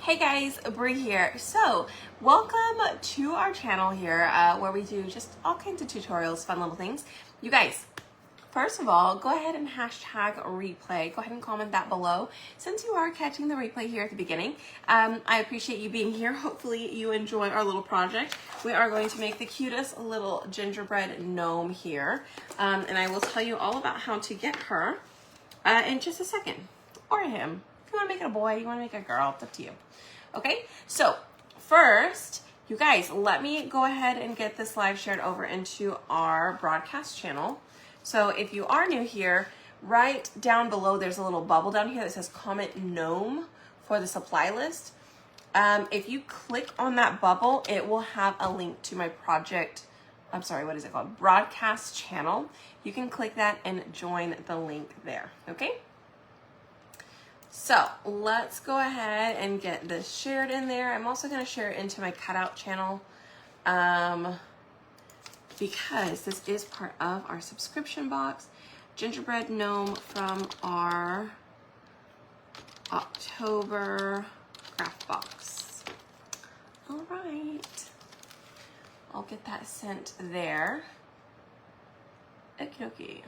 Hey guys, Brie here. So, welcome to our channel here where we do just all kinds of tutorials, fun little things. You guys, first of all, go ahead and hashtag replay. Go ahead and comment that below. Since you are catching the replay here at the beginning, I appreciate you being here. Hopefully you enjoy our little project. We are going to make the cutest little gingerbread gnome here. And I will tell you all about how to get her in just a second. Or him. If you want to make it a boy, you want to make it a girl, it's up to you. Okay, so first, you guys, let me go ahead and get this live shared over into our broadcast channel. So if you are new here, right down below, there's a little bubble down here that says comment gnome for the supply list. If you click on that bubble, it will have a link to my project. I'm sorry, what is it called? Broadcast channel. You can click that and join the link there, okay? So let's go ahead and get this shared in there. I'm also going to share it into my cutout channel because this is part of our subscription box, Gingerbread Gnome from our October craft box. All right, I'll get that sent there. Okie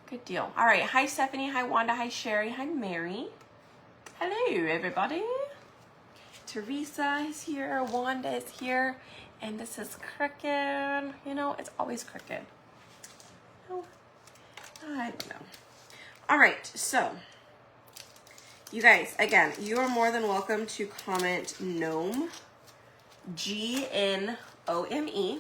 Good deal. All right. Hi, Stephanie. Hi, Wanda. Hi, Sherry. Hi, Mary. Hello, everybody. Teresa is here. Wanda is here. And this is Crooked. You know, it's always Crooked. Oh, I don't know. All right. So, you guys, again, you are more than welcome to comment GNOME, G-N-O-M-E.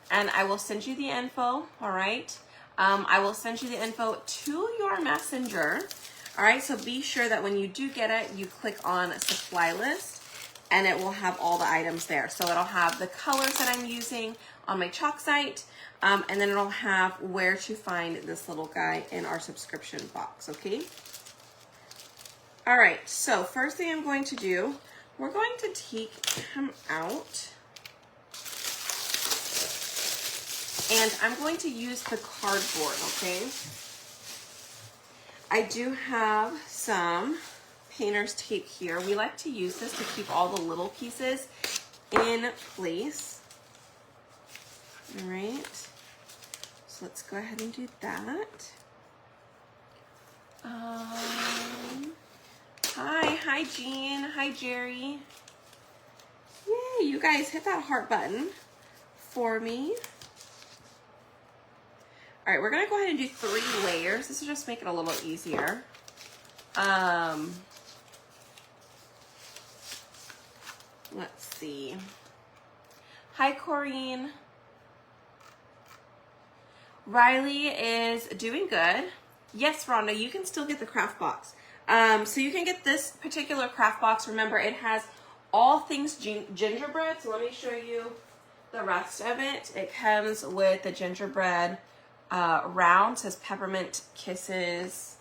And I will send you the info. All right. I will send you the info to your messenger. All right, so be sure that when you do get it, you click on supply list and it will have all the items there. So it'll have the colors that I'm using on my chalk site, and then it'll have where to find this little guy in our subscription box, okay? All right, so first thing I'm going to do, we're going to take him out. And I'm going to use the cardboard, okay? I do have some painter's tape here. We like to use this to keep all the little pieces in place. All right. So let's go ahead and do that. Hi Jean. Hi Jerry. Yay, you guys hit that heart button for me. All right, we're gonna go ahead and do 3 layers. This will just make it a little easier. Let's see. Hi, Corrine. Riley is doing good. Yes, Rhonda, you can still get the craft box. So you can get this particular craft box. Remember, it has all things gingerbread. So let me show you the rest of it. It comes with the gingerbread round, says peppermint kisses.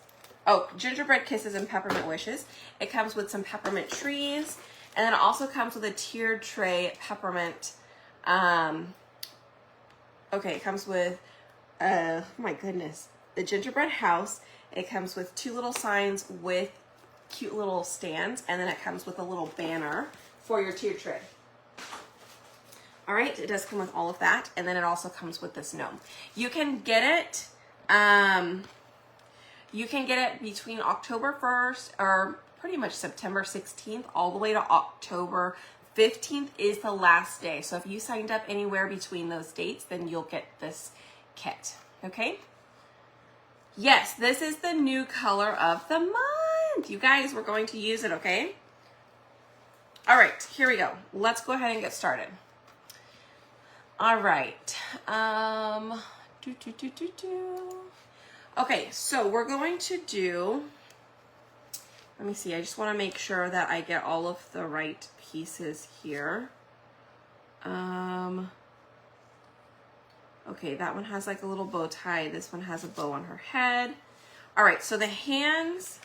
Oh, gingerbread kisses and peppermint wishes. It comes with some peppermint trees, and then it also comes with a tiered tray peppermint. Okay, it comes with my goodness, the gingerbread house. It comes with 2 little signs with cute little stands, and then it comes with a little banner for your tiered tray. All right, it does come with all of that, and then it also comes with this gnome. You can get it, between October 1st or pretty much September 16th all the way to October 15th is the last day. So if you signed up anywhere between those dates, then you'll get this kit, okay? Yes, this is the new color of the month. You guys, we're going to use it, okay? All right, here we go. Let's go ahead and get started. All right. Okay, so we're going to do, let me see, I just want to make sure that I get all of the right pieces here. Okay, that one has like a little bow tie. This one has a bow on her head. All right, so the hands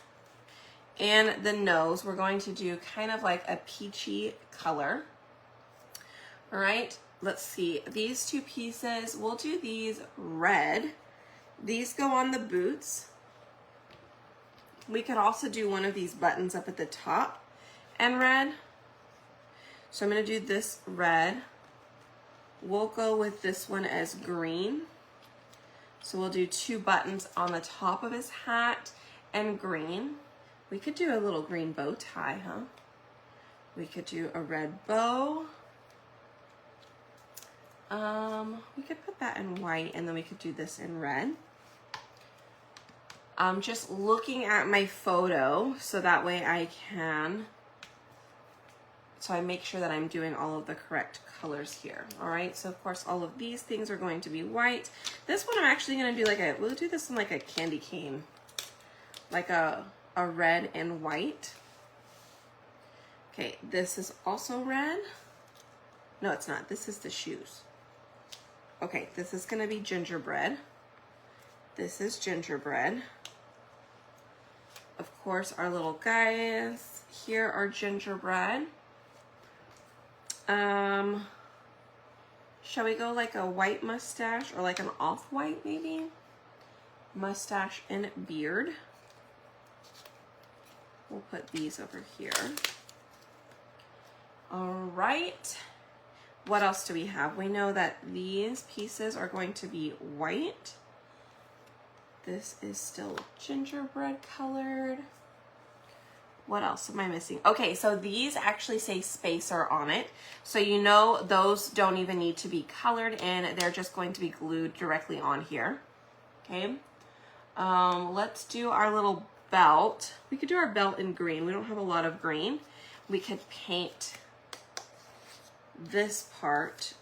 and the nose, we're going to do kind of like a peachy color. All right. Let's see, these 2 pieces, we'll do these red. These go on the boots. We could also do one of these buttons up at the top and red. So I'm gonna do this red. We'll go with this one as green. So we'll do 2 buttons on the top of his hat and green. We could do a little green bow tie, huh? We could do a red bow. We could put that in white and then we could do this in red. I'm just looking at my photo so that way I make sure that I'm doing all of the correct colors here. All right, so of course all of these things are going to be white. This one I'm actually gonna do we'll do this in like a candy cane, like a red and white. Okay, this is also red. No, it's not, this is the shoes. Okay, this is gonna be gingerbread. This is gingerbread. Of course, our little guys here are gingerbread. Shall we go like a white mustache or like an off-white maybe? Mustache and beard. We'll put these over here. All right. What else do we have? We know that these pieces are going to be white. This is still gingerbread colored. What else am I missing? Okay, so these actually say spacer on it. So you know those don't even need to be colored in. They're just going to be glued directly on here. Okay. Let's do our little belt. We could do our belt in green. We don't have a lot of green. We could paint this part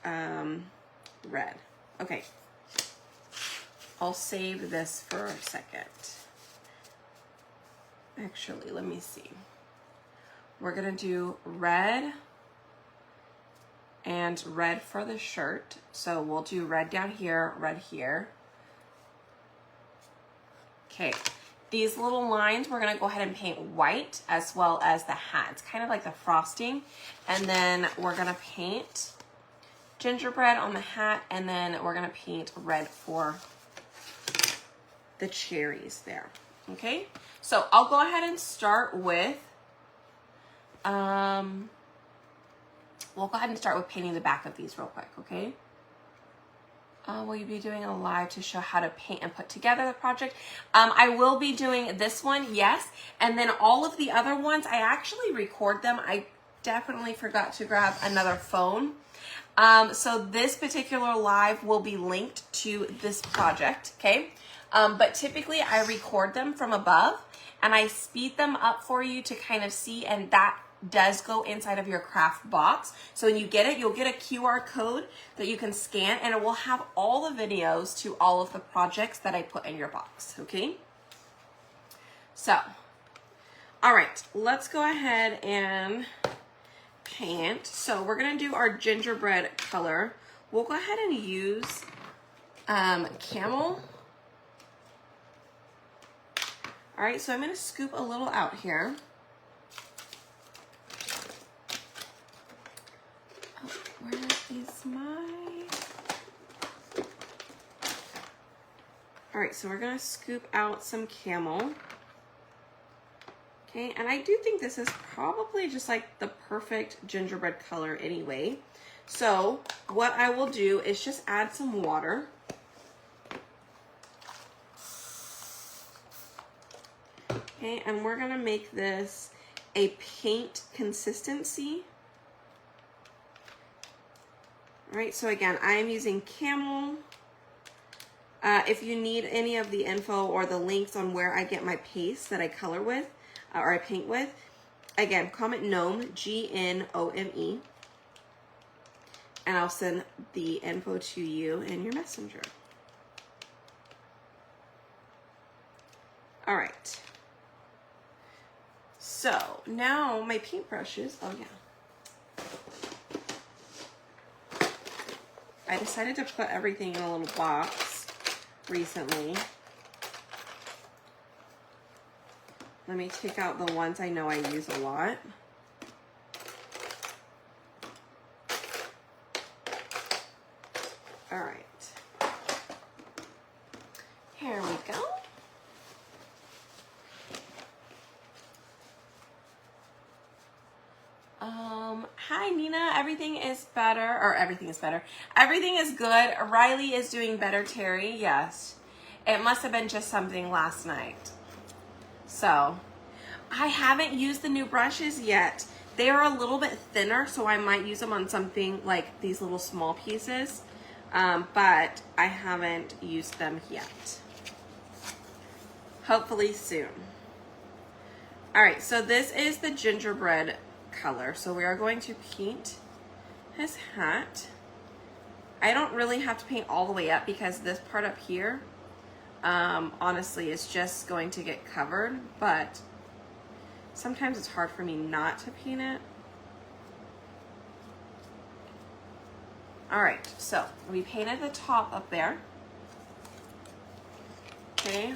red. Okay. I'll save this for a second. Actually, let me see. We're gonna do red and red for the shirt. So we'll do red down here, red here. Okay, these little lines, we're gonna go ahead and paint white as well as the hat. It's kind of like the frosting. And then we're gonna paint gingerbread on the hat, and then we're gonna paint red for the cherries there. Okay, so I'll go ahead and start with, we'll go ahead and start with painting the back of these real quick, okay? Will you be doing a live to show how to paint and put together the project? I will be doing this one, yes. And then all of the other ones, I actually record them. I definitely forgot to grab another phone. So this particular live will be linked to this project, okay? But typically I record them from above and I speed them up for you to kind of see, and that does go inside of your craft box. So when you get it, you'll get a QR code that you can scan, and it will have all the videos to all of the projects that I put in your box, okay? So, all right, let's go ahead and paint. So we're gonna do our gingerbread color. We'll go ahead and use camel. All right, so I'm gonna scoop a little out here. Oh, where is my... All right, so we're gonna scoop out some camel. Okay, and I do think this is probably just like the perfect gingerbread color anyway. So what I will do is just add some water. Okay, and we're gonna make this a paint consistency. All right, so again, I am using camel. If you need any of the info or the links on where I get my paste that I color with, or I paint with, again, comment Gnome, G-N-O-M-E, and I'll send the info to you in your messenger. All right. So now my paintbrushes, oh yeah. I decided to put everything in a little box recently. Let me take out the ones I know I use a lot. All right. Here we go. Hi, Nina. Everything is better, or everything is better. Everything is good. Riley is doing better, Terry. Yes. It must have been just something last night. So, I haven't used the new brushes yet. They are a little bit thinner, so I might use them on something like these little small pieces, but I haven't used them yet. Hopefully soon. All right, so this is the gingerbread color. So we are going to paint his hat. I don't really have to paint all the way up because this part up here, honestly, is just going to get covered, but sometimes it's hard for me not to paint it. All right, so we painted the top up there. Okay,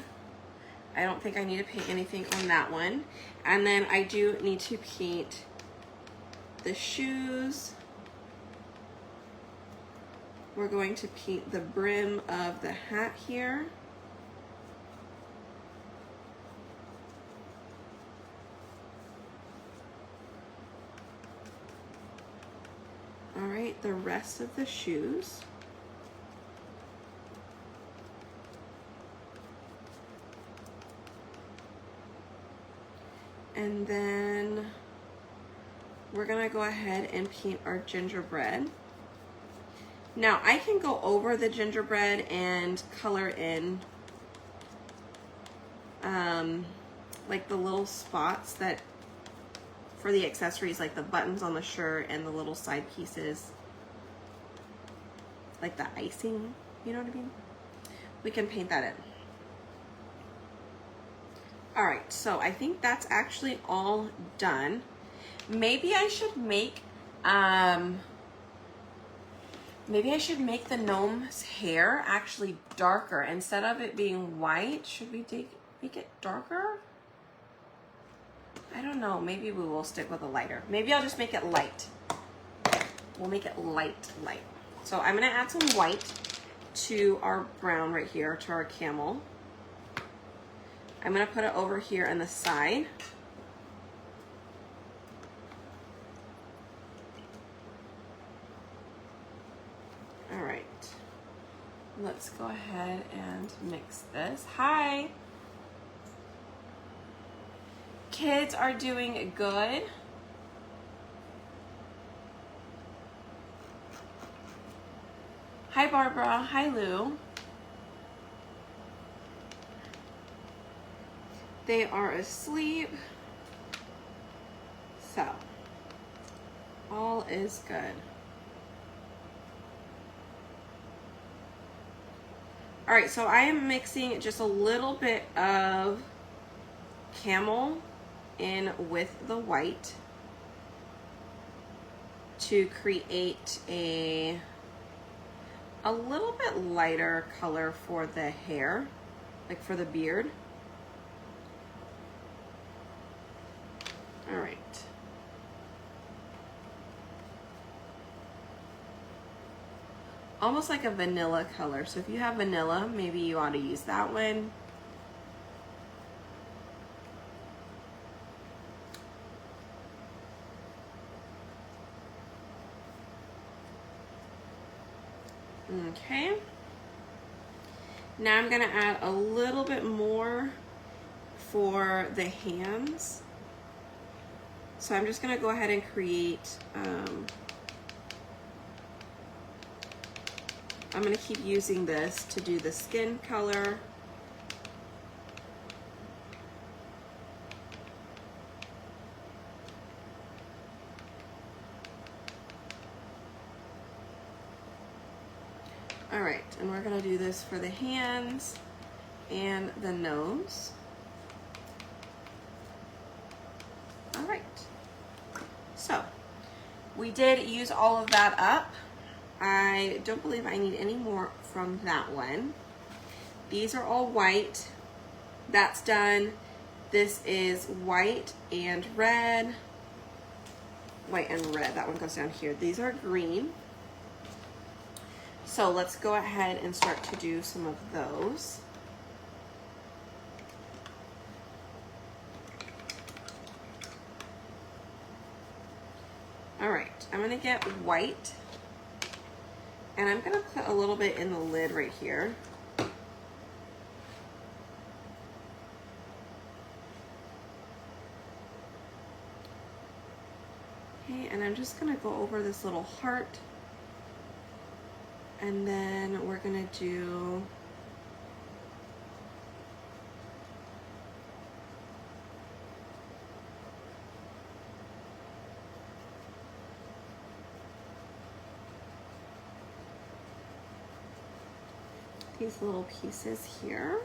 I don't think I need to paint anything on that one. And then I do need to paint the shoes. We're going to paint the brim of the hat here. All right, the rest of the shoes. And then we're gonna go ahead and paint our gingerbread. Now I can go over the gingerbread and color in like the little spots that for the accessories, like the buttons on the shirt and the little side pieces, like the icing, you know what I mean? We can paint that in. All right, so I think that's actually all done. Maybe I should make the gnome's hair actually darker. Instead of it being white, should we make it darker? I don't know, maybe we will stick with a lighter. Maybe I'll just make it light. We'll make it light. So I'm gonna add some white to our brown right here, to our camel. I'm gonna put it over here on the side. All right, let's go ahead and mix this. Hi. Kids are doing good. Hi, Barbara. Hi, Lou. They are asleep. So, all is good. All right, so I am mixing just a little bit of camel in with the white to create a little bit lighter color for the hair, like for the beard. All right. Almost like a vanilla color. So if you have vanilla, maybe you ought to use that one. Okay. Now I'm gonna add a little bit more for the hands. So I'm just gonna go ahead and create, I'm gonna keep using this to do the skin color. All right, and we're gonna do this for the hands and the nose. All right, so we did use all of that up. I don't believe I need any more from that one. These are all white. That's done. This is white and red. White and red, that one goes down here. These are green. So let's go ahead and start to do some of those. All right, I'm gonna get white, and I'm gonna put a little bit in the lid right here. Okay, and I'm just gonna go over this little heart, and then we're gonna do these little pieces here.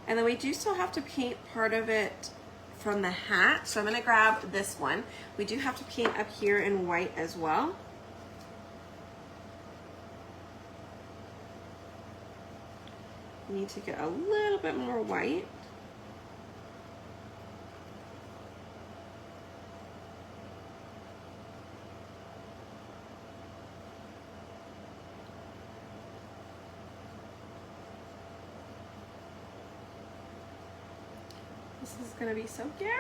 And then we do still have to paint part of it from the hat. So I'm gonna grab this one. We do have to paint up here in white as well. We need to get a little bit more white. This is gonna be so cute.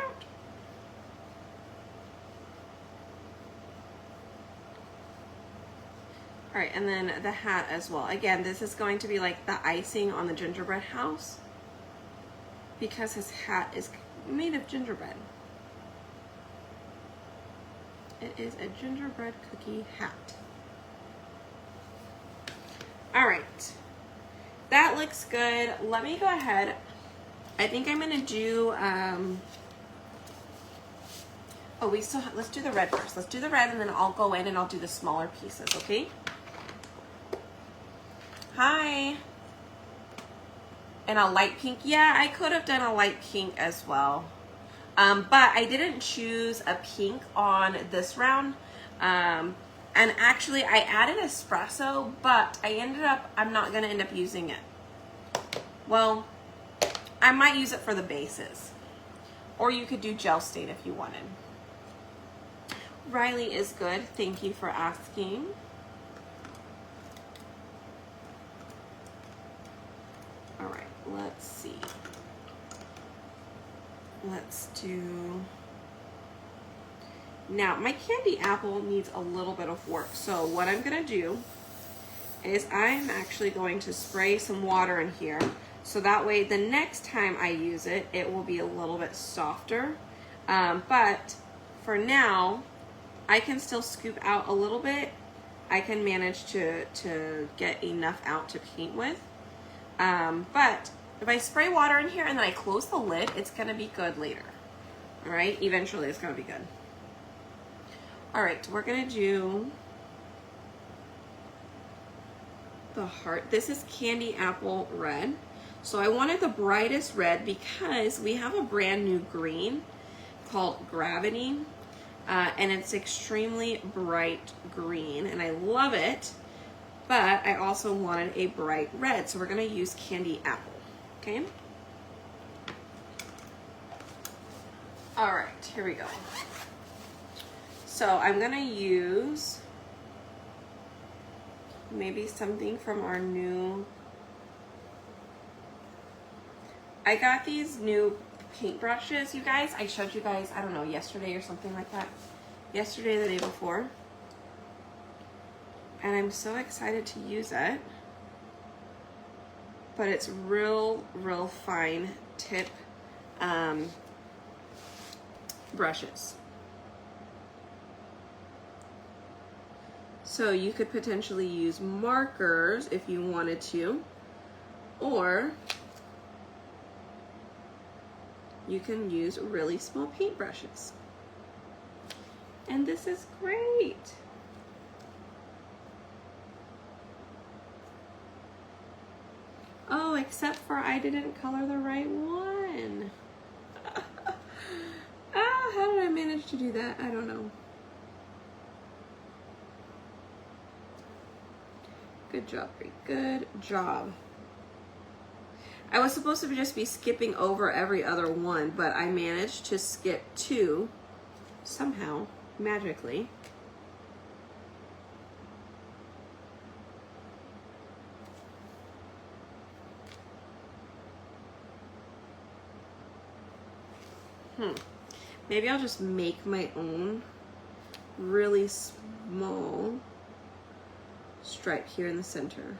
All right, and then the hat as well. Again, this is going to be like the icing on the gingerbread house because his hat is made of gingerbread. It is a gingerbread cookie hat. All right, that looks good. Let me go ahead. I think I'm gonna do, oh, we still have, let's do the red first. Let's do the red and then I'll go in and I'll do the smaller pieces, okay? Hi. And a light pink. Yeah, I could have done a light pink as well. But I didn't choose a pink on this round. And actually I added espresso, but I ended up, I'm not gonna end up using it. Well, I might use it for the bases. Or you could do gel stain if you wanted. Riley is good. Thank you for asking. All right, let's see. Let's do... Now, my candy apple needs a little bit of work. So what I'm gonna do is I'm actually going to spray some water in here. So that way the next time I use it, it will be a little bit softer. But for now, I can still scoop out a little bit. I can manage to get enough out to paint with. But if I spray water in here and then I close the lid, it's gonna be good later. All right, eventually it's gonna be good. All right, we're gonna do the heart. This is candy apple red. So I wanted the brightest red because we have a brand new green called Gravity, and it's extremely bright green and I love it, but I also wanted a bright red. So we're gonna use candy apple, okay? All right, here we go. So I'm gonna use maybe something from our new, I got these new paintbrushes, you guys. I showed you guys, I don't know, yesterday or something like that. Yesterday, the day before. And I'm so excited to use it. But it's real fine tip brushes. So you could potentially use markers if you wanted to, or you can use really small paintbrushes. And this is great. Oh, except for I didn't color the right one. How did I manage to do that? I don't know. Good job, Brie. Good job. I was supposed to just be skipping over every other one, but I managed to skip 2 somehow, magically. Maybe I'll just make my own really small stripe here in the center.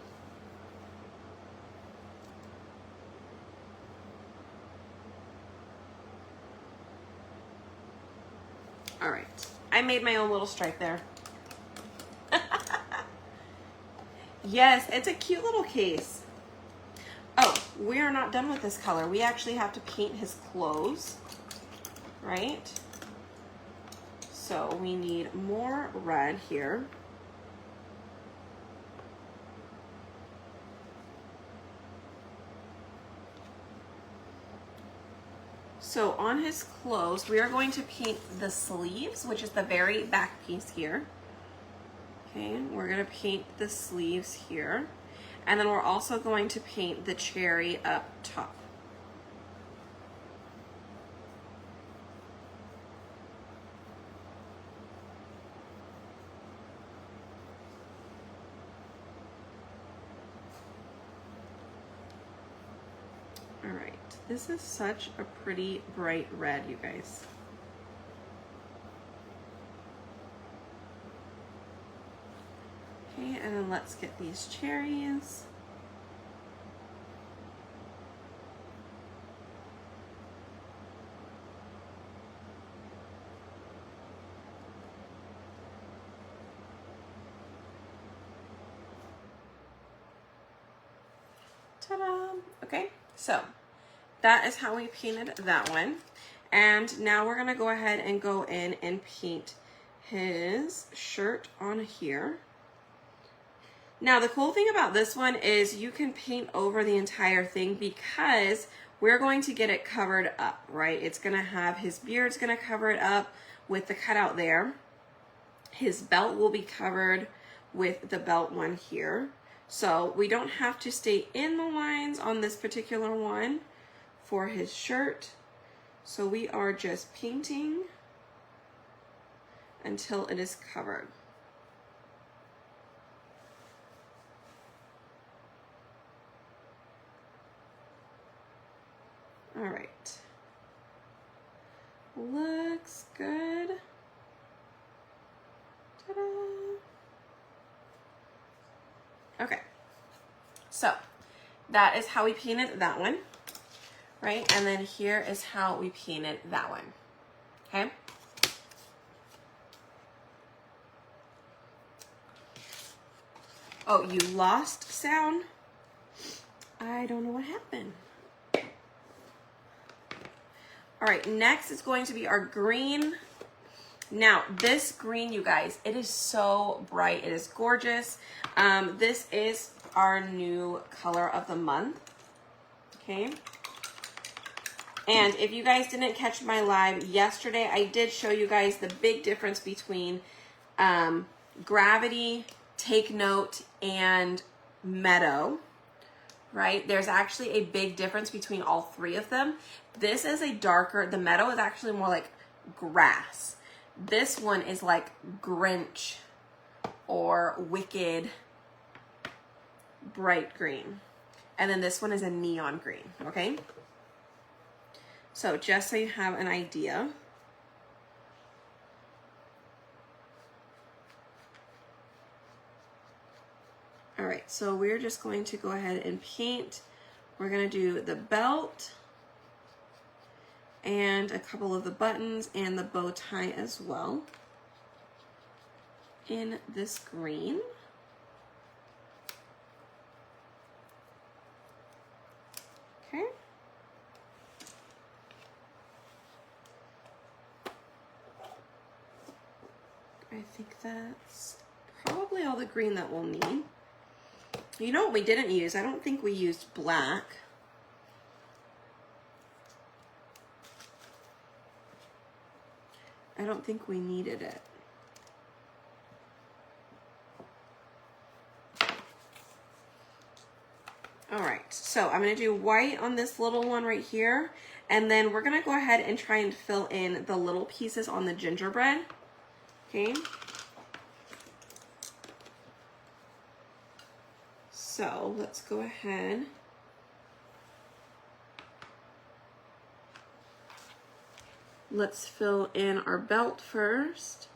All right, I made my own little stripe there. Yes, it's a cute little case. Oh, we are not done with this color. We actually have to paint his clothes, right? So we need more red here. So on his clothes, we are going to paint the sleeves, which is the very back piece here. Okay, we're gonna paint the sleeves here. And then we're also going to paint the cherry up top. All right, this is such a pretty bright red, you guys. Okay, and then let's get these cherries. Ta-da! Okay, so that is how we painted that one. And now we're gonna go ahead and go in and paint his shirt on here. Now, the cool thing about this one is you can paint over the entire thing because we're going to get it covered up, right? It's gonna have, his beard's gonna cover it up with the cutout there. His belt will be covered with the belt one here. So we don't have to stay in the lines on this particular one for his shirt. So we are just painting until it is covered. All right, looks good. Ta-da. Okay, so that is how we painted that one, right? And then here is how we painted that one, okay? Oh, you lost sound? I don't know what happened. All right, next is going to be our green. Now, this green, you guys, it is so bright. It is gorgeous. This is our new color of the month, okay? And if you guys didn't catch my live yesterday, I did show you guys the big difference between Gravity, Take Note, and Meadow. Right? There's actually a big difference between all three of them. This is a darker, the Meadow is actually more like grass. This one is like Grinch or Wicked bright green. And then this one is a neon green, okay? So just so you have an idea. All right, so we're just going to go ahead and paint. We're gonna do the belt and a couple of the buttons and the bow tie as well in this green. Okay. I think that's probably all the green that we'll need. You know what we didn't use? I don't think we used black. I don't think we needed it. All right, so I'm gonna do white on this little one right here, and then we're gonna go ahead and try and fill in the little pieces on the gingerbread, okay? So let's go ahead. Let's fill in our belt first.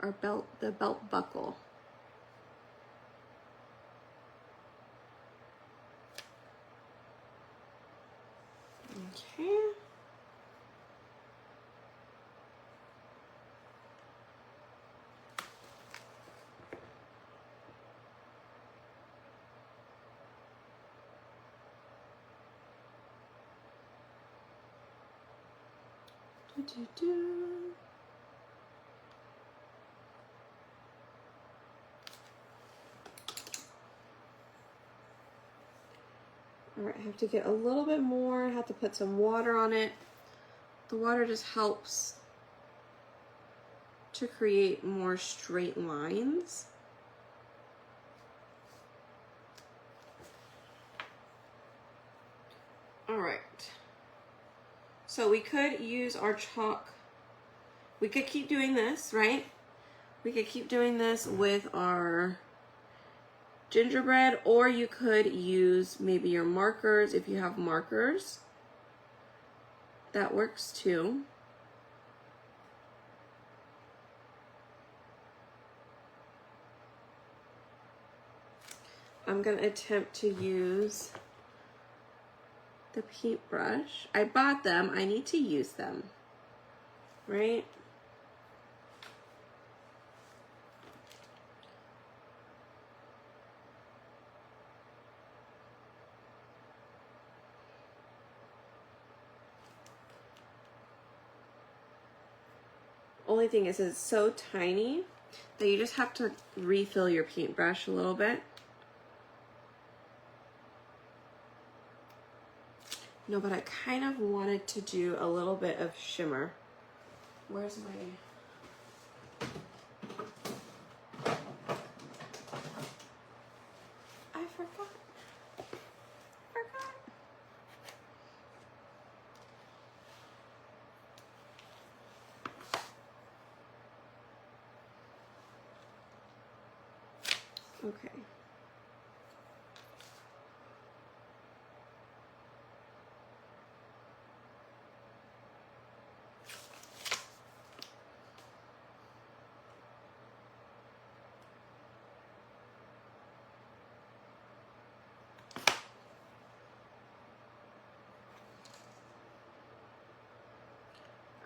Our belt, the belt buckle. Okay. All right, I have to get a little bit more. I have to put some water on it. The water just helps to create more straight lines. All right. So we could use our chalk. We could keep doing this, right? We could keep doing this with our gingerbread, or you could use maybe your markers if you have markers. That works too. I'm gonna attempt to use the paintbrush. I bought them, I need to use them, right? Only thing is it's so tiny that you just have to refill your paintbrush a little bit. No, but I kind of wanted to do a little bit of shimmer. Where's my... I forgot. Okay.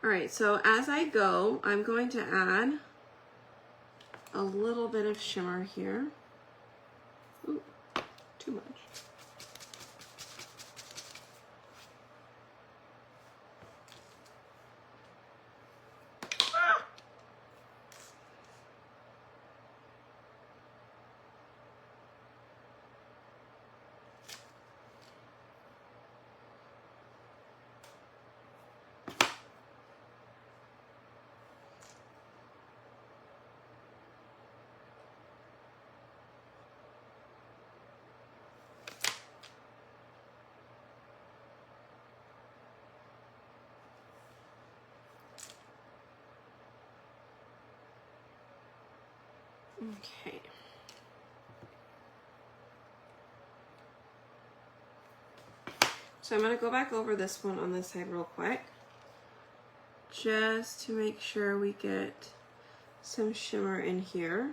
All right, so as I go, I'm going to add a little bit of shimmer here. Ooh, too much. Okay. So I'm going to go back over this one on this side real quick, just to make sure we get some shimmer in here.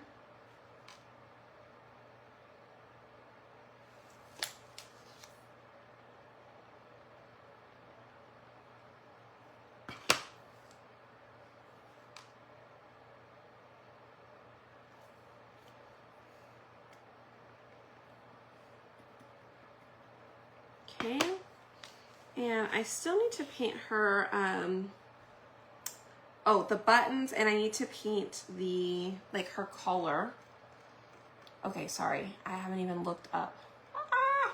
Okay. And I still need to paint her, oh, the buttons, and I need to paint the, like, her collar. Okay, sorry, I haven't even looked up. Ah!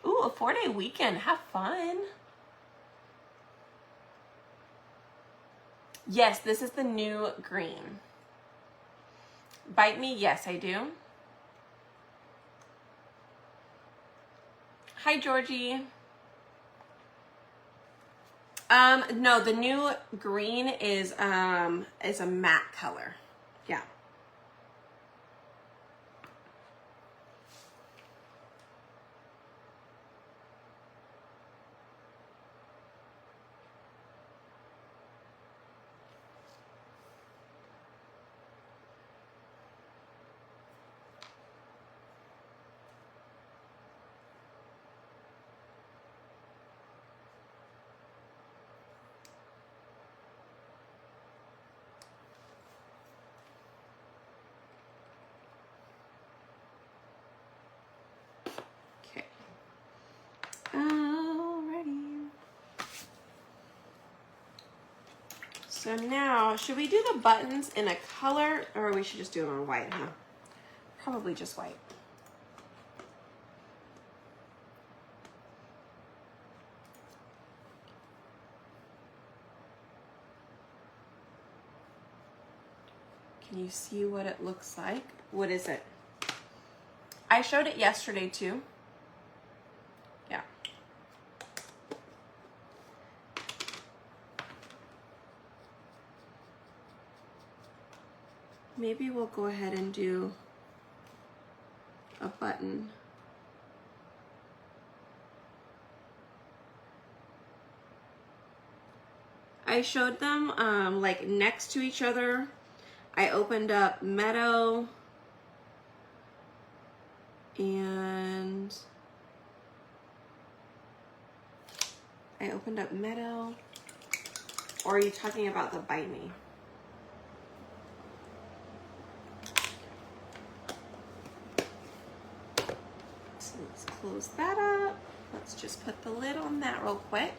Ooh, a 4-day weekend, have fun. Yes, this is the new green. Bite me, yes, I do. Hi, Georgie. No, the new green is a matte color. Yeah. So now, should we do the buttons in a color, or we should just do them on white, huh? Probably just white. Can you see what it looks like? What is it? I showed it yesterday too. Yeah. Maybe we'll go ahead and do a button. I showed them like next to each other. I opened up Meadow and I opened up Meadow. Or are you talking about the Bite Me? So let's close that up. Let's just put the lid on that real quick.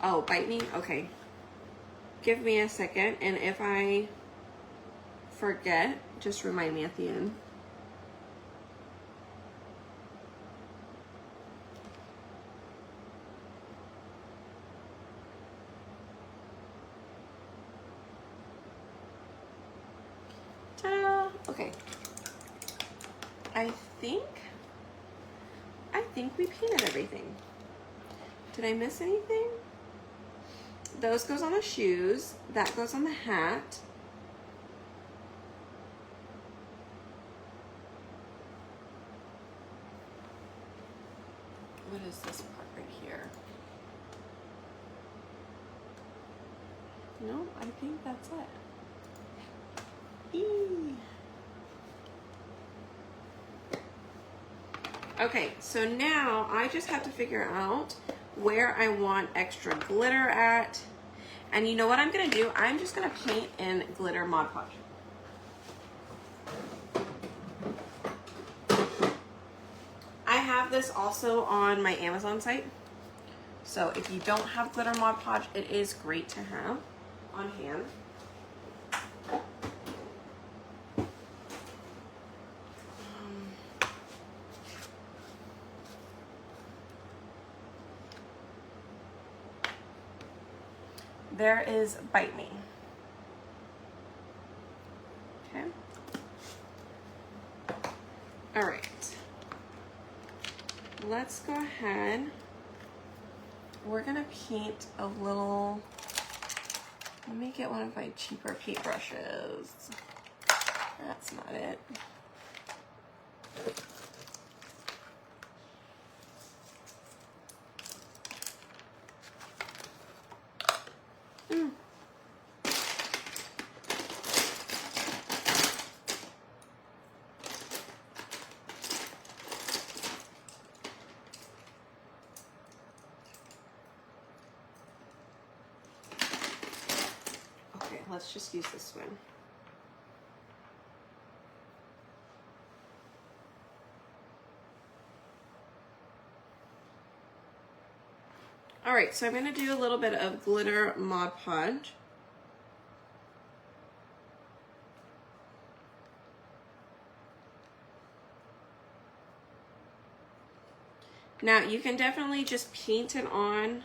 Oh, Bite Me? Okay. Give me a second, and if I forget, just remind me at the end. Ta-da! Okay. I think we painted everything. Did I miss anything? Those goes on the shoes. That goes on the hat. What is this part right here? No, I think that's it. Eee. Okay, so now I just have to figure out where I want extra glitter at. And you know what I'm gonna do? I'm just gonna paint in glitter Mod Podge. I have this also on my Amazon site. So if you don't have glitter Mod Podge, it is great to have on hand. There is Bite Me. Okay. All right. Let's go ahead. We're gonna paint a little, let me get one of my cheaper paintbrushes. That's not it. Let's just use this one. All right, so I'm gonna do a little bit of glitter Mod Podge. Now you can definitely just paint it on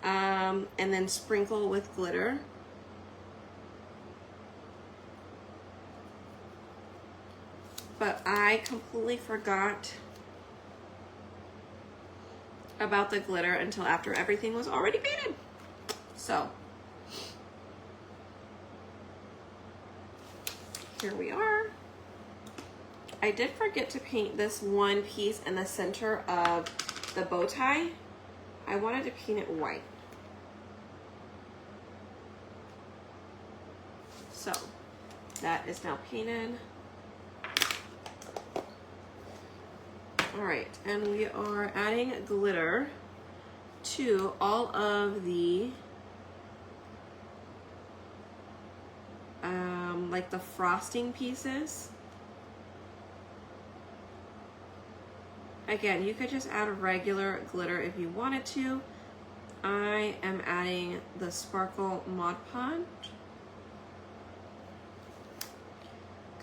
and then sprinkle with glitter. But I completely forgot about the glitter until after everything was already painted. So here we are. I did forget to paint this one piece in the center of the bow tie. I wanted to paint it white. So that is now painted. All right, and we are adding glitter to all of the like the frosting pieces. Again, you could just add regular glitter if you wanted to. I am adding the Sparkle Mod Podge.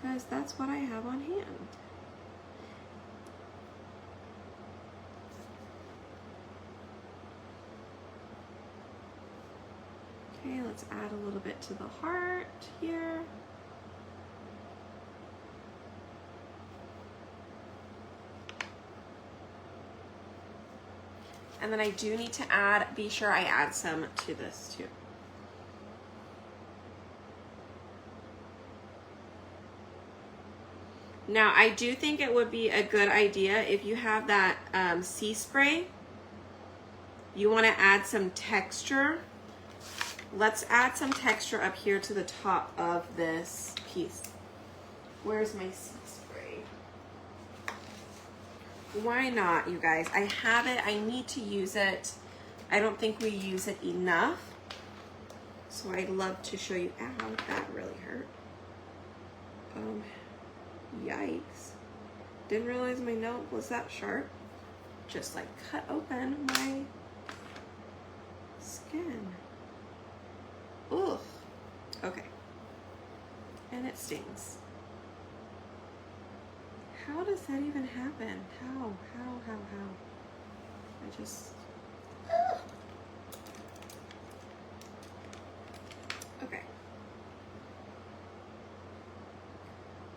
because that's what I have on hand. Okay, let's add a little bit to the heart here. And then I do need to be sure I add some to this too. Now, I do think it would be a good idea if you have that sea spray, you want to add some texture. Let's add some texture up here to the top of this piece. Where's my sea spray? Why not, you guys? I have it. I need to use it. I don't think we use it enough. So I'd love to show you. Ow, that really hurt. Yikes. Didn't realize my nail was that sharp. Just like cut open my skin. Ugh. Okay. And it stings. How does that even happen? How? I just... Ugh. Okay.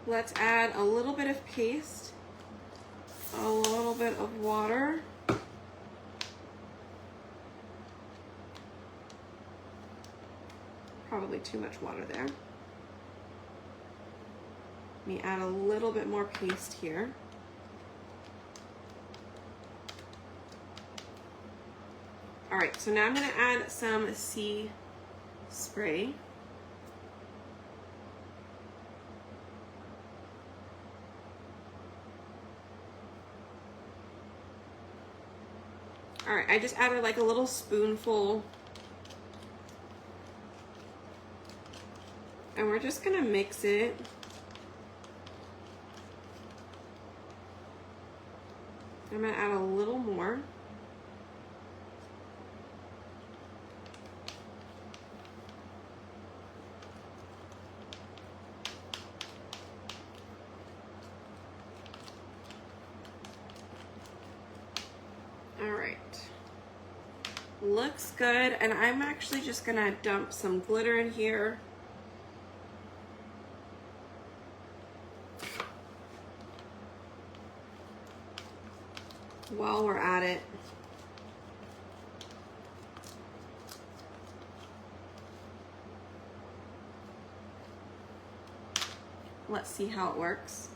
Let's add a little bit of paste, a little bit of water. Probably too much water there. Let me add a little bit more paste here. All right, so now I'm gonna add some sea spray. All right, I just added like a little spoonful. And we're just gonna mix it. I'm gonna add a little more. All right. Looks good, and I'm actually just gonna dump some glitter in here. While we're at it. Let's see how it works.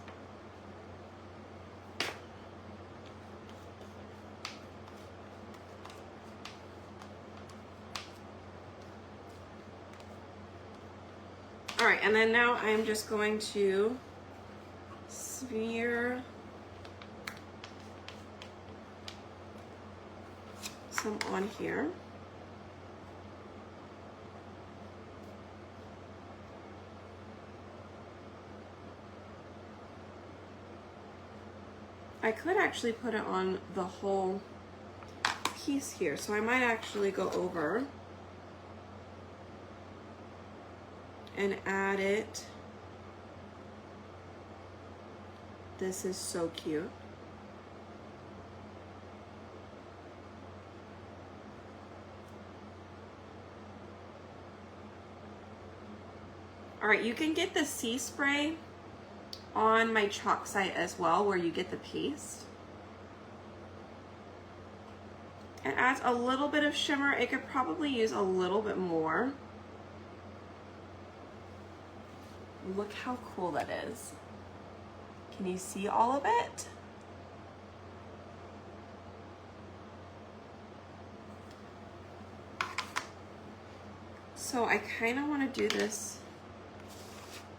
All right, and then now I'm just going to smear some on here. I could actually put it on the whole piece here, so I might actually go over and add it. This is so cute. All right, you can get the sea spray on my chalk site as well, where you get the paste. It adds a little bit of shimmer. It could probably use a little bit more. Look how cool that is. Can you see all of it? So I kind of want to do this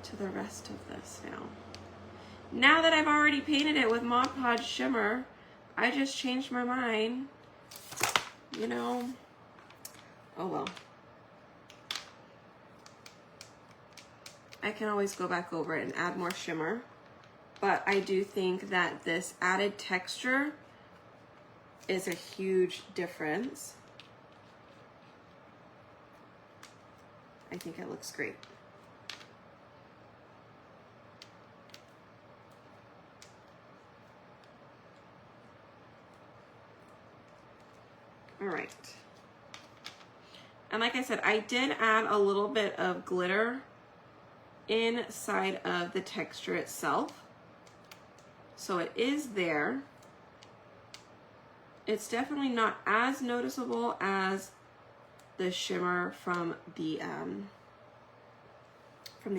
to the rest of this now. Now that I've already painted it with Mod Podge shimmer, I just changed my mind. You know, oh well. I can always go back over it and add more shimmer, but I do think that this added texture is a huge difference. I think it looks great. All right. And like I said, I did add a little bit of glitter inside of the texture itself. So it is there. It's definitely not as noticeable as the shimmer from the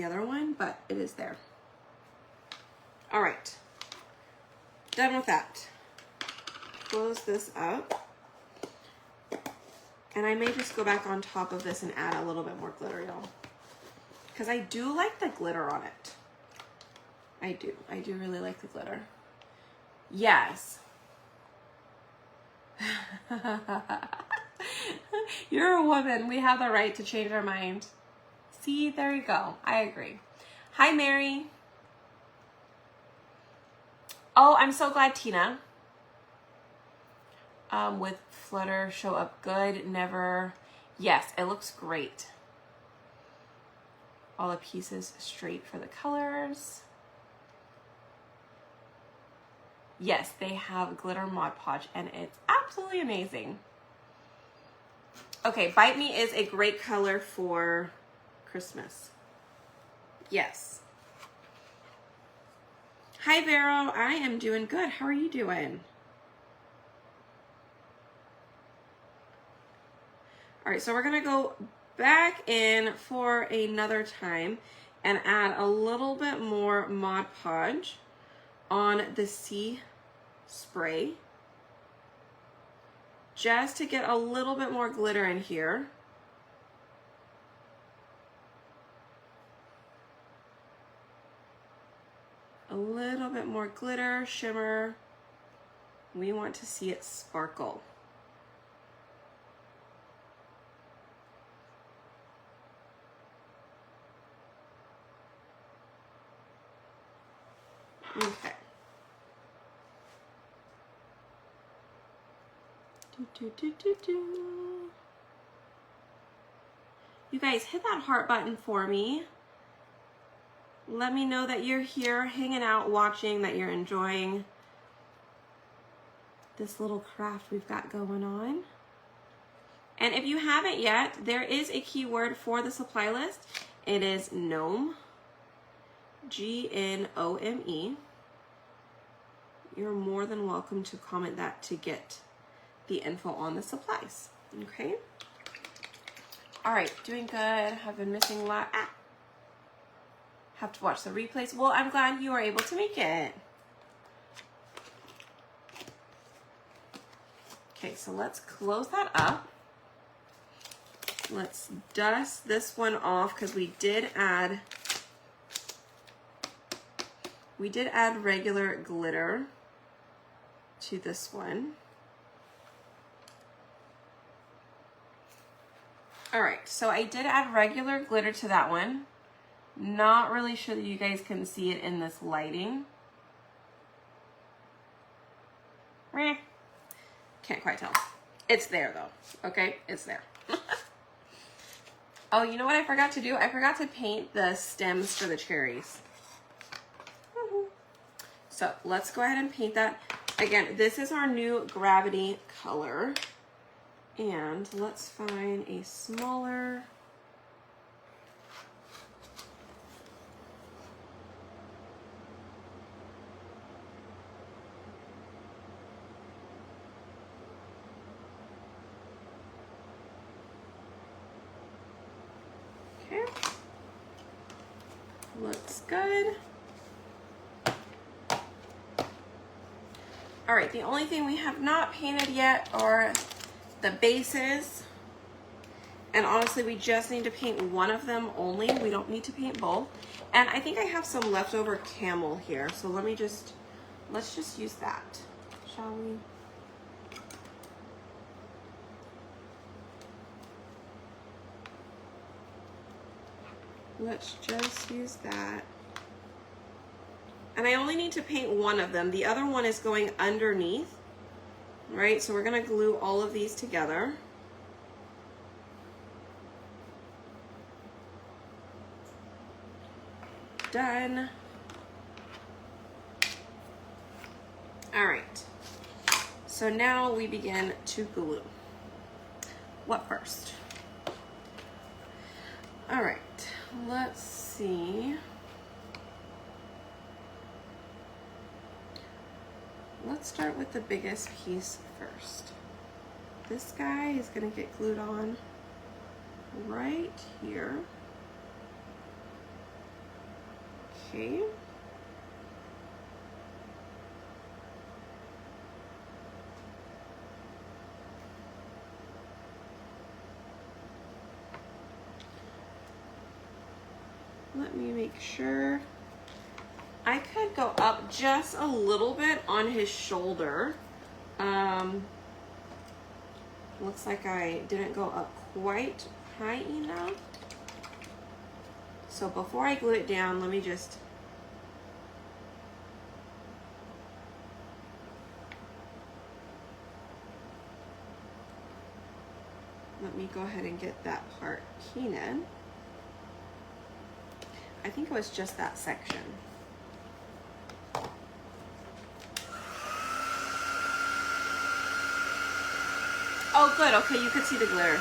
other one, but it is there. All right, done with that. Close this up. And I may just go back on top of this and add a little bit more glitter, y'all. Because I do like the glitter on it. I do really like the glitter. Yes. You're a woman. We have the right to change our mind. See, there you go. I agree. Hi, Mary. Oh, I'm so glad, Tina. With flutter, show up good, never. Yes, it looks great. All the pieces straight for the colors. Yes, they have glitter Mod Podge and it's absolutely amazing. Okay, Bite Me is a great color for Christmas. Yes. Hi, Vero. I am doing good. How are you doing? All right, so we're gonna go back in for another time and add a little bit more Mod Podge on the Sea Spray, just to get a little bit more glitter in here. A little bit more glitter, shimmer. We want to see it sparkle. Okay. You guys, hit that heart button for me. Let me know that you're here, hanging out, watching, that you're enjoying this little craft we've got going on. And if you haven't yet, there is a keyword for the supply list. It is Gnome. Gnome. You're more than welcome to comment that to get the info on the supplies. Okay. All right, doing good. Have been missing a lot. Have to watch the replays. Well, I'm glad you were able to make it. Okay, so let's close that up. Let's dust this one off because we did add regular glitter to this one. All right, so I did add regular glitter to that one. Not really sure that you guys can see it in this lighting. Can't quite tell. It's there though, okay? It's there. Oh, you know what I forgot to do? I forgot to paint the stems for the cherries. So let's go ahead and paint that. Again, this is our new Gravity color. And let's find a smaller. Okay. Looks good. All right, the only thing we have not painted yet are the bases. And honestly, we just need to paint one of them only. We don't need to paint both. And I think I have some leftover camel here. So let's just use that, shall we? Let's just use that. And I only need to paint one of them. The other one is going underneath, right? So we're gonna glue all of these together. Done. All right. So now we begin to glue. what first? All right, let's see. Let's start with the biggest piece first. This guy is gonna get glued on right here. Okay. Let me make sure. I could go up just a little bit on his shoulder. Looks like I didn't go up quite high enough. So before I glue it down, let me just go ahead and get that part painted. I think it was just that section. Oh, good. Okay, you could see the glitter.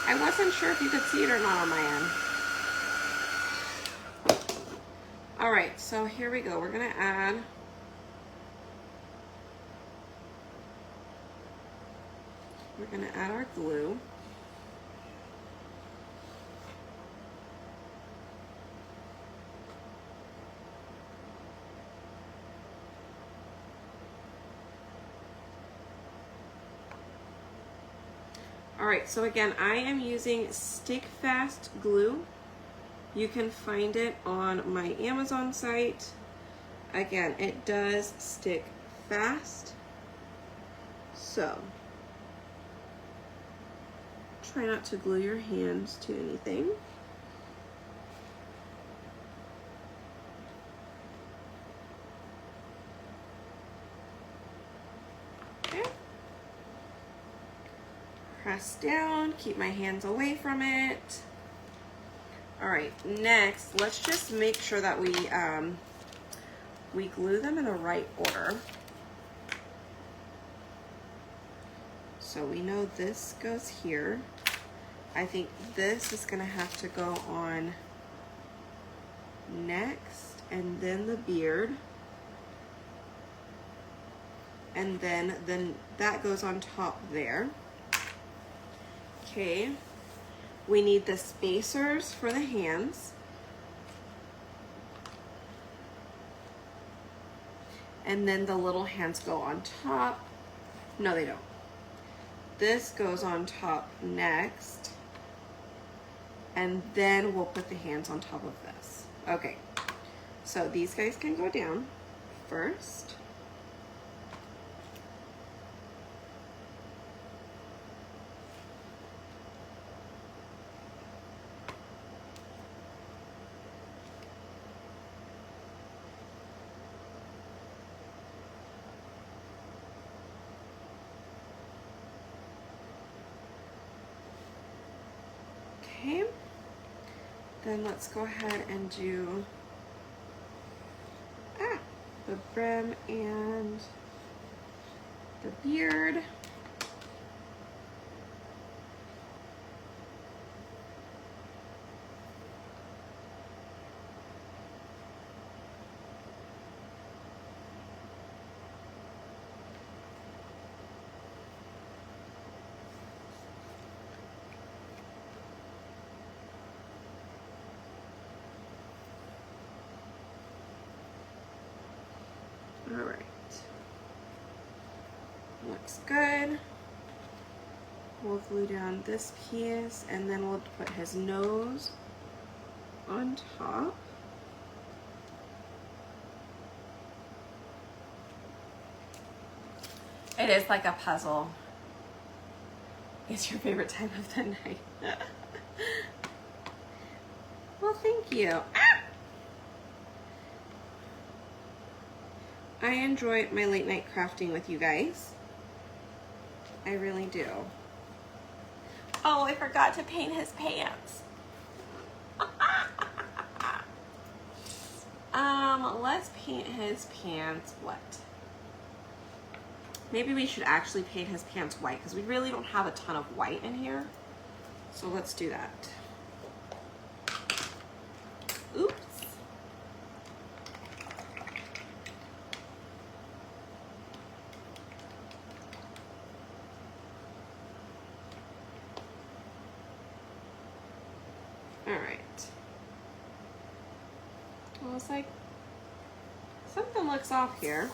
I wasn't sure if you could see it or not on my end. All right, so here we go. We're gonna add our glue. All right, so again, I am using Stick Fast glue. You can find it on my Amazon site. Again, it does stick fast. So, try not to glue your hands to anything. Press down, keep my hands away from it. All right, next, let's just make sure that we glue them in the right order. So we know this goes here. I think this is gonna have to go on next, and then the beard. And then that goes on top there. Okay, we need the spacers for the hands. And then the little hands go on top. No, they don't. This goes on top next. And then we'll put the hands on top of this. Okay, so these guys can go down first. Okay, then let's go ahead and do the brim and the beard. All right, looks good. We'll glue down this piece and then we'll put his nose on top. It is like a puzzle. It's your favorite time of the night. Well, thank you. I enjoy my late night crafting with you guys. I really do. Oh, I forgot to paint his pants. Let's paint his pants what? Maybe we should actually paint his pants white because we really don't have a ton of white in here. So let's do that. Oops. All right. Well, it's like something looks off here.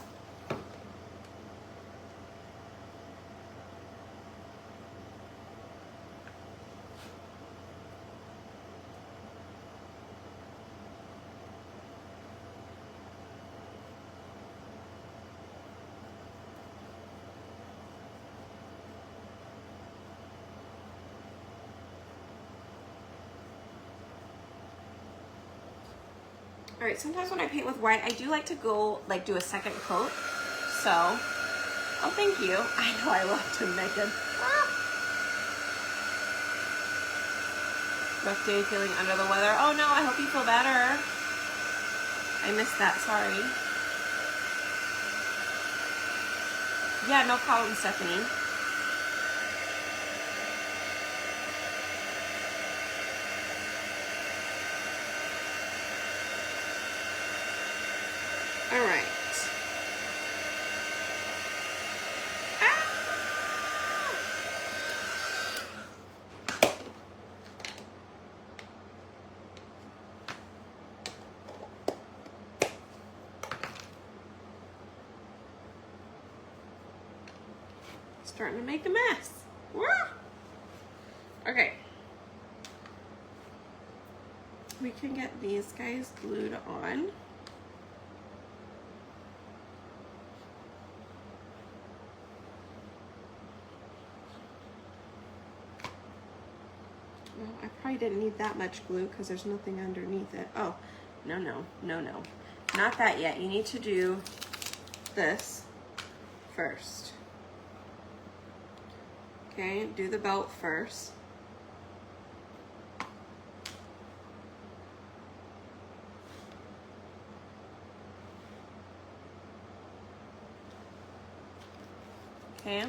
All right, sometimes when I paint with white, I do like to go, like do a second coat. So, oh, thank you. I know I love to make it. Rough day, feeling under the weather. Oh no, I hope you feel better. I missed that, sorry. Yeah, no problem, Stephanie. All right. Starting to make a mess. Okay. We can get these guys glued on. Well, I probably didn't need that much glue because there's nothing underneath it. Oh, no, no, no, no. Not that yet. You need to do this first. Okay, do the belt first. Okay.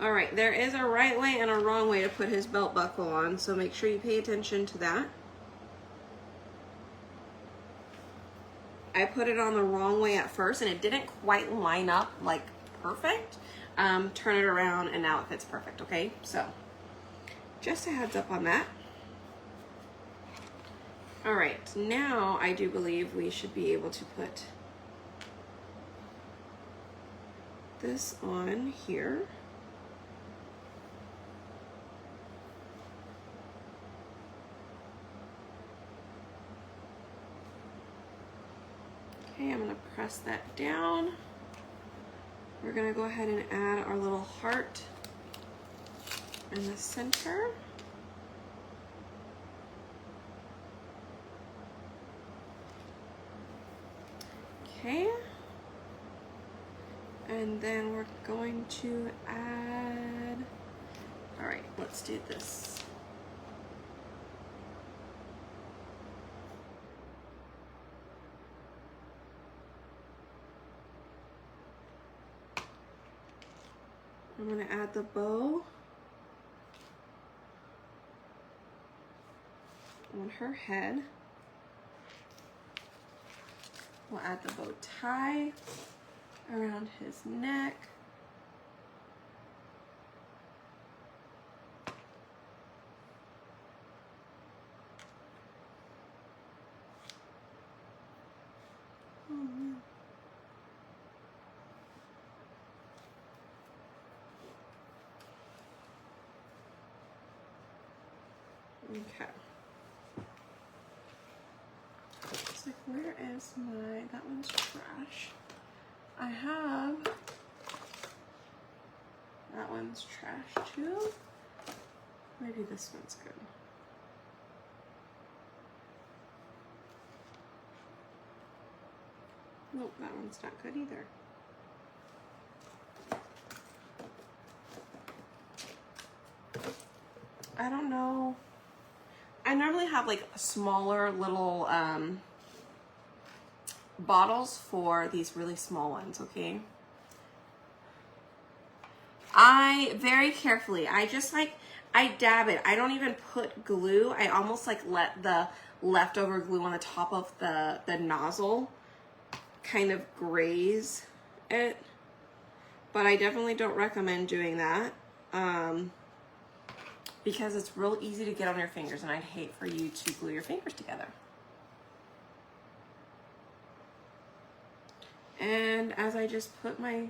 All right, there is a right way and a wrong way to put his belt buckle on, so make sure you pay attention to that. I put it on the wrong way at first and it didn't quite line up like perfect. Turn it around and now it fits perfect, okay? So, just a heads up on that. All right, now I do believe we should be able to put this on here. Okay, I'm gonna press that down. We're gonna go ahead and add our little heart in the center. Okay. And then we're going to add, all right, let's do this. I'm gonna add the bow on her head. We'll add the bow tie around his neck. Oh man. Okay. It's like, where is my, that one's trash. I have, that one's trash too. Maybe this one's good. Nope, that one's not good either. know. I normally have like smaller little bottles for these really small ones, okay? I very carefully, I just like, I dab it. I don't even put glue. I almost like let the leftover glue on the top of the nozzle kind of graze it. But I definitely don't recommend doing that because it's real easy to get on your fingers, and I'd hate for you to glue your fingers together. And as I just put my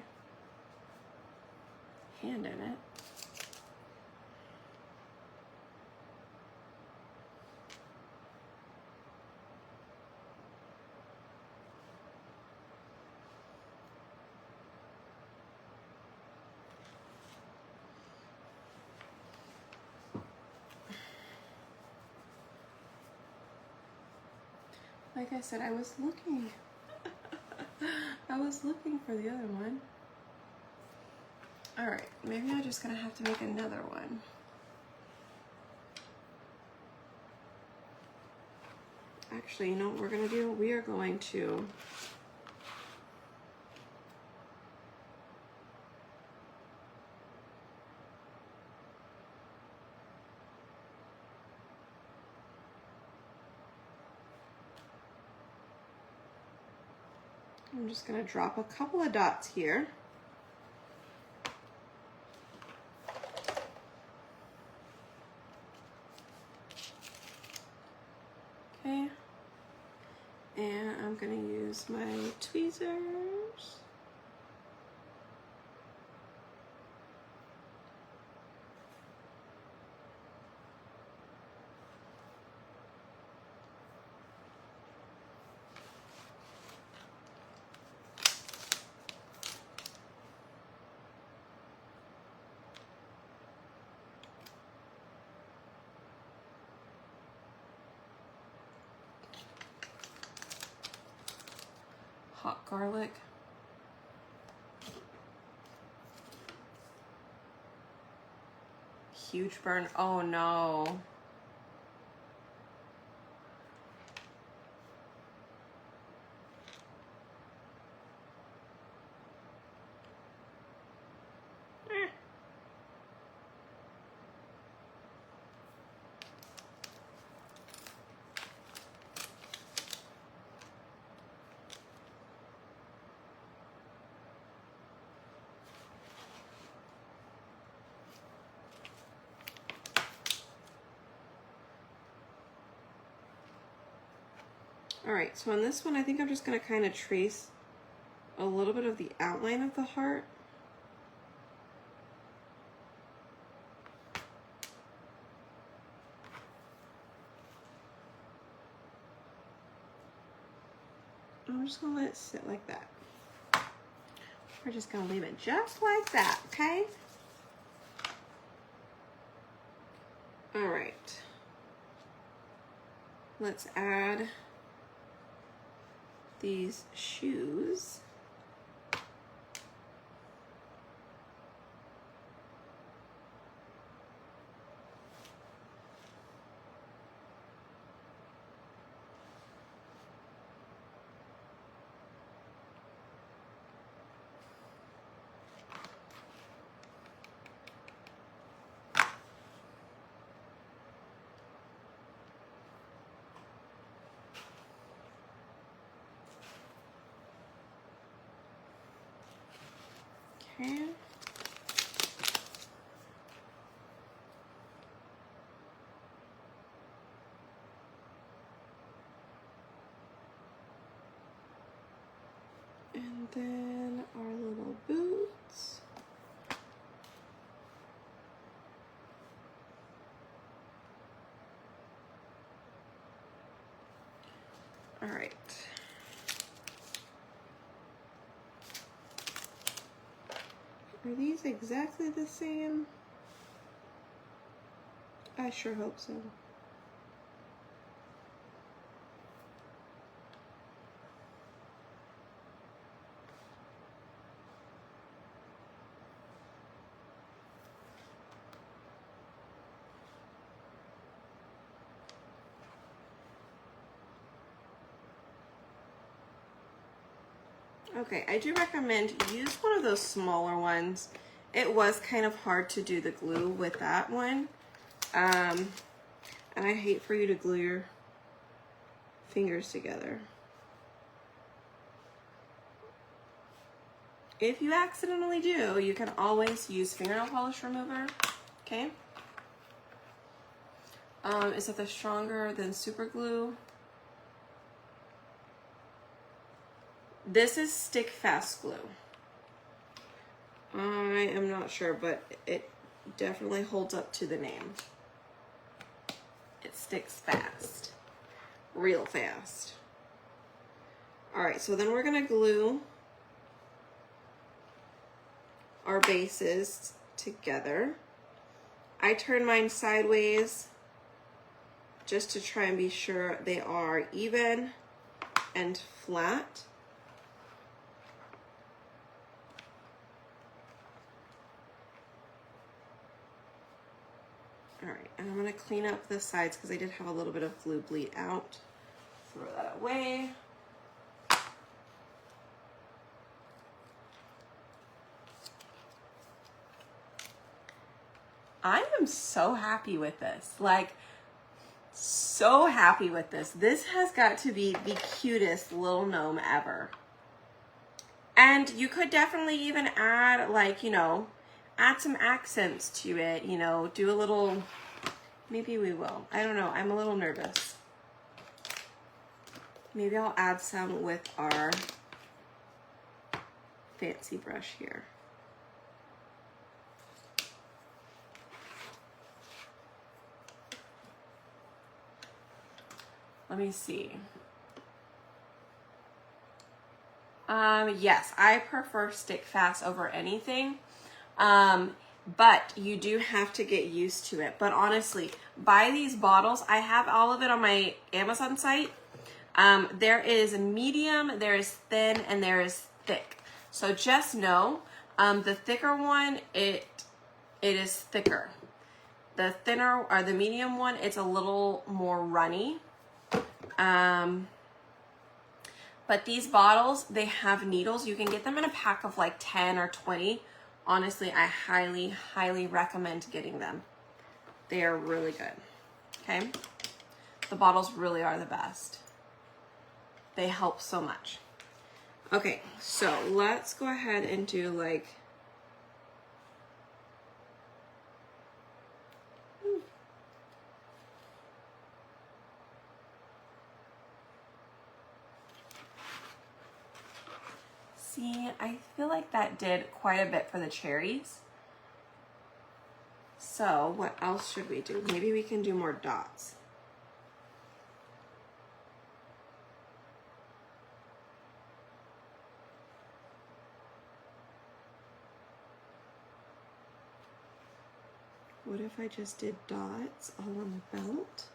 hand in it, like I said, I was looking. I was looking for the other one. All right, maybe I'm just gonna have to make another one. Actually, you know what we're gonna do? We are going to I'm just gonna drop a couple of dots here. Okay. And I'm gonna use my tweezers. Hot garlic. Huge burn. Oh no. All right, so on this one, I think I'm just gonna kind of trace a little bit of the outline of the heart. I'm just gonna let it sit like that. We're just gonna leave it just like that, okay? All right. Let's add these shoes. Okay. And then our little boots. All right. Are these exactly the same? I sure hope so. Okay, I do recommend use one of those smaller ones. It was kind of hard to do the glue with that one. And I hate for you to glue your fingers together. If you accidentally do, you can always use fingernail polish remover, okay? Is it the stronger than super glue? This is stick fast glue. I am not sure, but it definitely holds up to the name. It sticks fast, real fast. All right, so then we're gonna glue our bases together. I turn mine sideways just to try and be sure they are even and flat. All right, and I'm gonna clean up the sides because I did have a little bit of glue bleed out. Throw that away. I am so happy with this, like so happy with this. This has got to be the cutest little gnome ever. And you could definitely even add, like, you know, add some accents to it, you know, do a little, maybe we will. I don't know, I'm a little nervous. Maybe I'll add some with our fancy brush here. Let me see. Yes, I prefer stick fast over anything. But you do have to get used to it. But honestly, buy these bottles. I have all of it on my Amazon site. There is medium, there is thin, and there is thick. So just know, the thicker one, it is thicker. The thinner or the medium one, it's a little more runny. But these bottles, they have needles. You can get them in a pack of like 10 or 20. Honestly, I highly, highly recommend getting them. They are really good, okay? The bottles really are the best. They help so much. Okay, so let's go ahead and do like, see, I feel like that did quite a bit for the cherries. So what else should we do? Maybe we can do more dots. What if I just did dots all on the belt?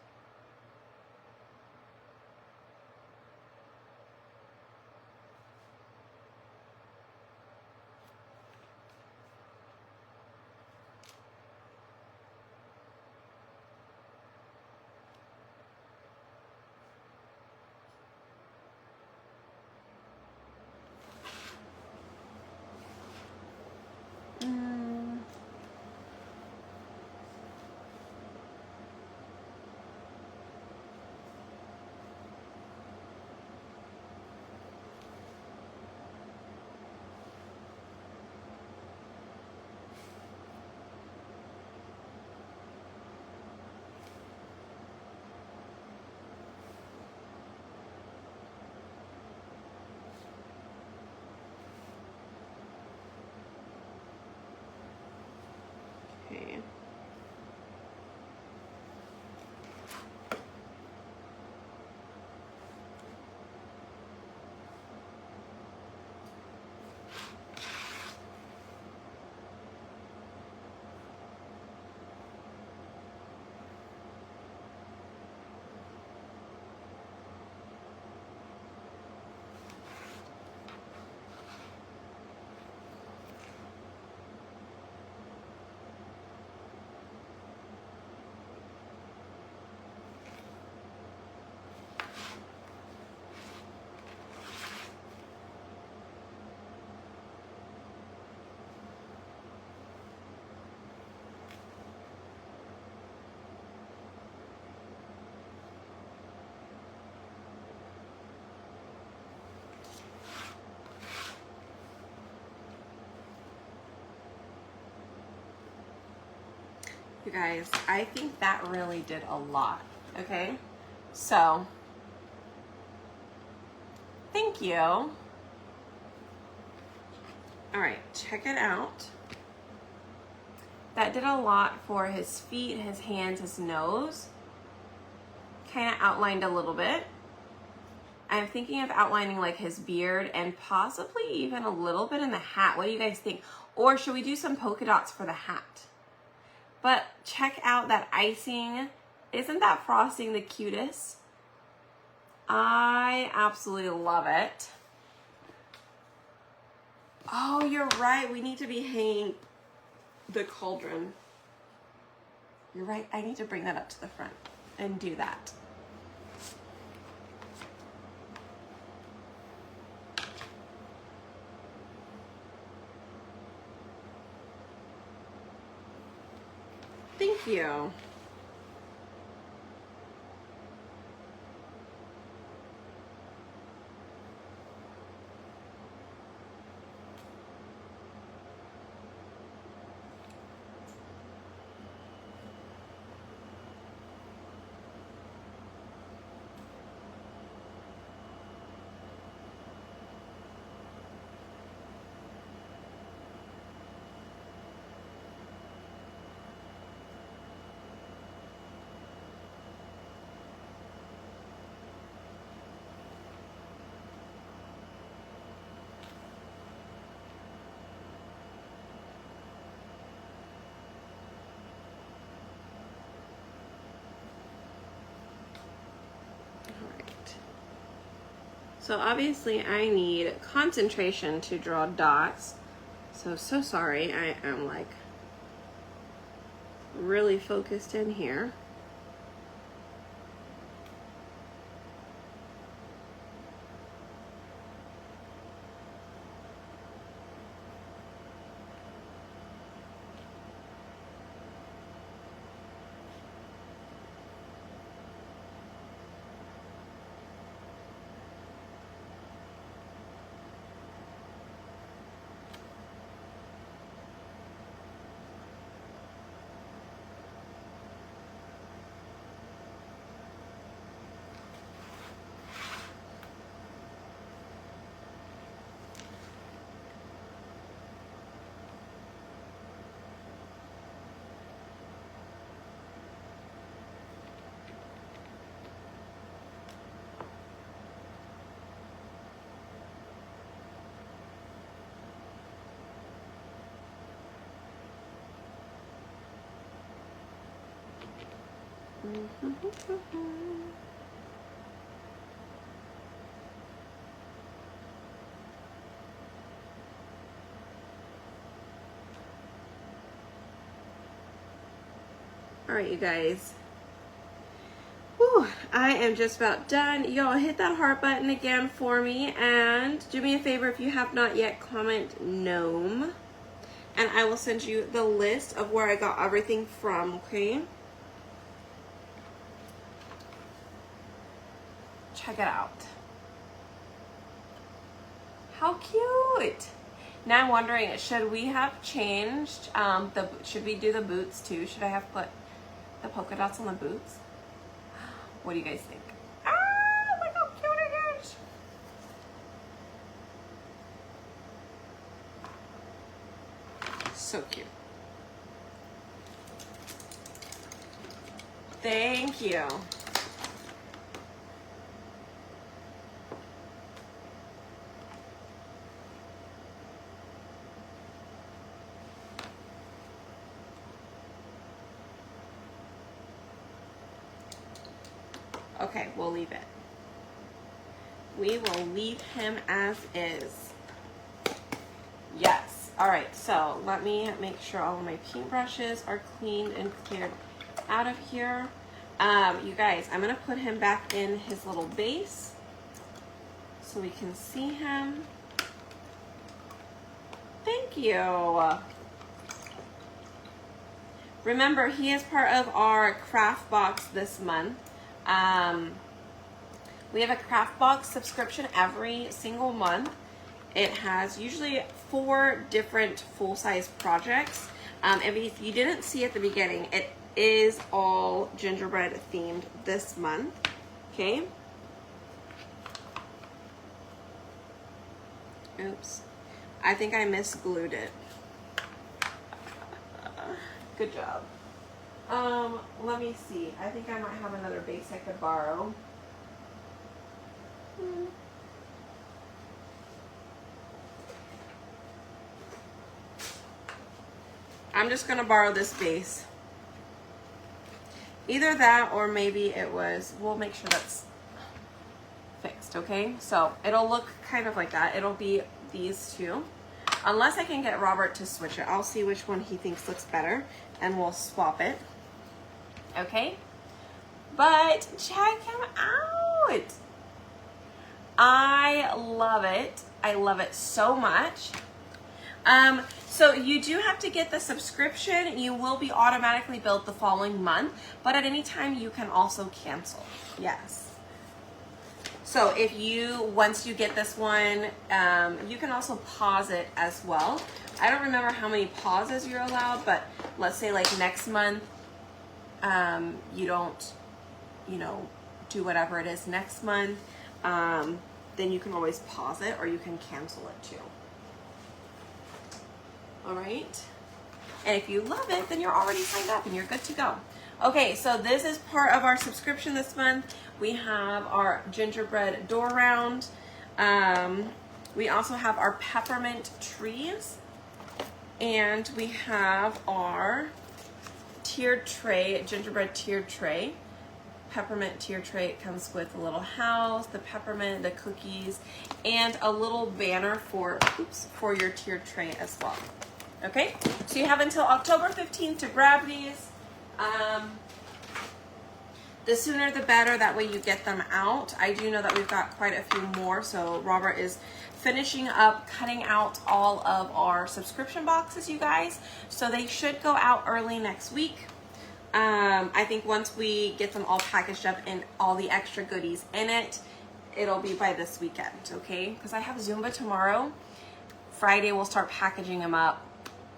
You guys, I think that really did a lot, okay? So, thank you. All right, check it out. That did a lot for his feet, his hands, his nose. Kind of outlined a little bit. I'm thinking of outlining like his beard and possibly even a little bit in the hat. What do you guys think? Or should we do some polka dots for the hat? But check out that icing. Isn't that frosting the cutest? I absolutely love it. Oh, you're right. We need to be hanging the cauldron. You're right. I need to bring that up to the front and do that. Thank you. So obviously I need concentration to draw dots. So sorry, I am like really focused in here. All right, you guys. Whew, I am just about done. Y'all hit that heart button again for me, and do me a favor, if you have not yet, comment gnome, and I will send you the list of where I got everything from, okay? Check it out. How cute. Now I'm wondering, should we have changed, should we do the boots too? Should I have put the polka dots on the boots? What do you guys think? Ah, look how cute it is. So cute. Thank you. Okay, we'll leave it. We will leave him as is. Yes. All right, so let me make sure all of my paintbrushes are cleaned and cleared out of here. You guys, I'm gonna put him back in his little base so we can see him. Thank you. Remember, he is part of our craft box this month. We have a craft box subscription every single month. It has usually 4 different full-size projects. And if you didn't see at the beginning, is all gingerbread themed this month, okay? Oops, I think I misglued it. Good job. Let me see. I think I might have another base I could borrow. I'm just gonna borrow this base. Either that or maybe it was, we'll make sure that's fixed, okay? So it'll look kind of like that. It'll be these two. Unless I can get Robert to switch it. I'll see which one he thinks looks better and we'll swap it. Okay? But check him out. I love it. I love it so much. So you do have to get the subscription. You will be automatically billed the following month, but at any time you can also cancel. Yes. So if you, once you get this one, you can also pause it as well. I don't remember how many pauses you're allowed, but let's say like next month, you don't, you know, do whatever it is next month, then you can always pause it or you can cancel it too. All right. And if you love it, then you're already signed up and you're good to go. Okay, so this is part of our subscription this month. We have our gingerbread door round. We also have our peppermint trees. And we have our tiered tray, gingerbread tiered tray. Peppermint tiered tray. It comes with a little house, the peppermint, the cookies, and a little banner for, for your tiered tray as well. Okay, so you have until October 15th to grab these. The sooner the better, that way you get them out. I do know that we've got quite a few more, so Robert is finishing up cutting out all of our subscription boxes, you guys. So they should go out early next week. I think once we get them all packaged up and all the extra goodies in it, it'll be by this weekend, okay? Because I have Zumba tomorrow. Friday we'll start packaging them up.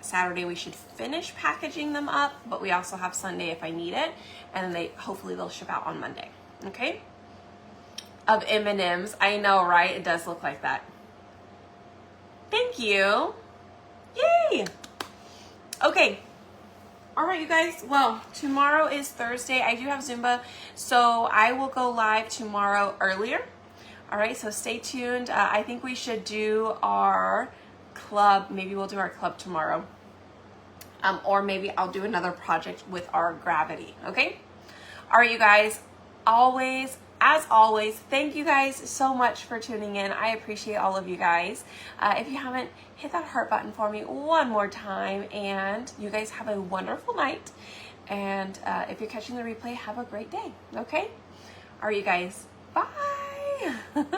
Saturday we should finish packaging them up, but we also have Sunday if I need it, and then hopefully they'll ship out on Monday. Okay? Of M&Ms, I know, right? It does look like that. Thank you. Yay! Okay. All right, you guys. Well, tomorrow is Thursday. I do have Zumba, so I will go live tomorrow earlier. All right, so stay tuned. I think we should do our club. Maybe we'll do our club tomorrow. Or maybe I'll do another project with our gravity, okay? All right, you guys, as always, thank you guys so much for tuning in. I appreciate all of you guys. If you haven't, hit that heart button for me one more time, and you guys have a wonderful night. And if you're catching the replay, have a great day, okay? All right, you guys, bye.